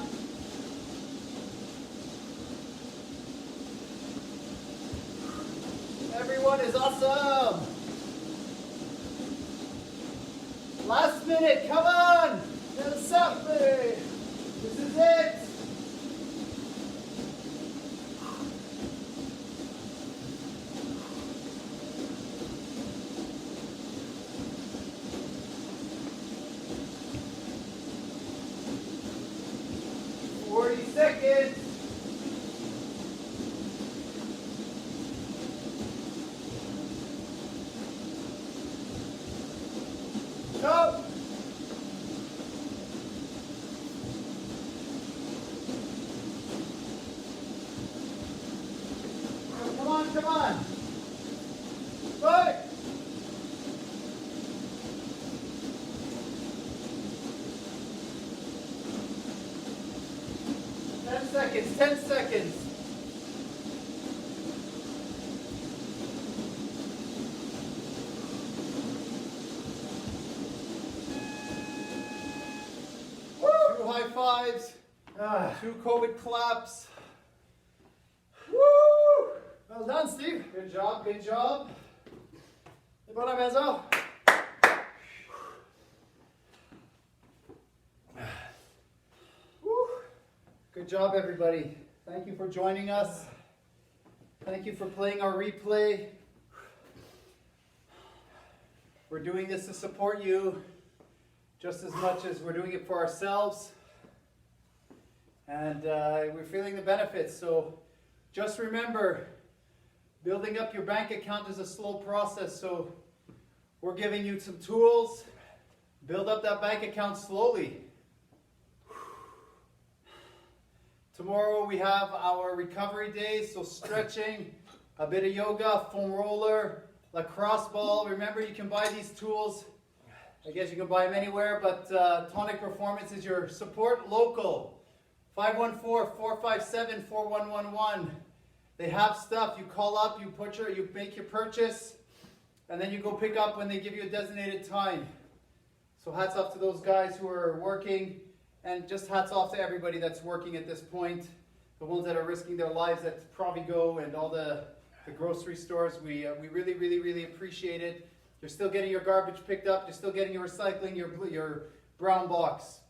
Everyone is awesome. Last minute, come on. This is it. Seconds. Go. Come on, come on. Right. 10 seconds, 10 seconds. Woo! 2 high fives, 2 COVID claps. Woo! Well done, Steve. Good job, good job. C'est bon la maison. Good job, everybody. Thank you for joining us. Thank you for playing our replay. We're doing this to support you just as much as we're doing it for ourselves. And we're feeling the benefits. So just remember, building up your bank account is a slow process. So we're giving you some tools. Build up that bank account slowly. Tomorrow we have our recovery day, so stretching, a bit of yoga, foam roller, lacrosse ball. Remember, you can buy these tools. I guess you can buy them anywhere, but Tonic Performance is your support local. 514-457-4111. They have stuff. You call up, you make your purchase, and then you go pick up when they give you a designated time. So hats off to those guys who are working. And just hats off to everybody that's working at this point. The ones that are risking their lives at Provigo and all the grocery stores. We really, really, really appreciate it. You're still getting your garbage picked up. You're still getting your recycling, your brown box.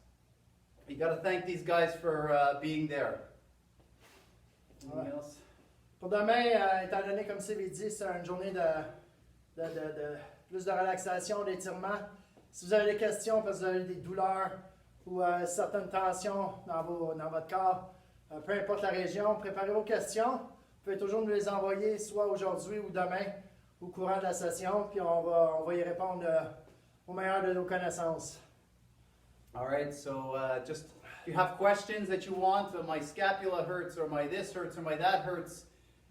You got to thank these guys for being there. Anything else? Pour demain, étant donné, comme Sylvie dit, c'est une journée de plus de relaxation, d'étirement. Si vous avez des questions parce que vous avez des douleurs ou certaines tensions dans votre corps, peu importe la région, préparez vos questions. Vous pouvez toujours nous les envoyer soit aujourd'hui ou demain au courant de la session, puis on va y répondre au meilleur de nos connaissances. All right, so just if you have questions that you want, my scapula hurts, or my this hurts, or my that hurts,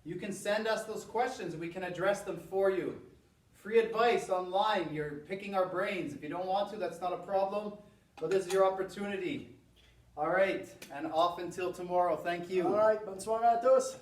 you can send us those questions and we can address them for you. Free advice online, you're picking our brains. If you don't want to, that's not a problem, but this is your opportunity. All right, and off until tomorrow. Thank you. All right, bonne soirée à tous.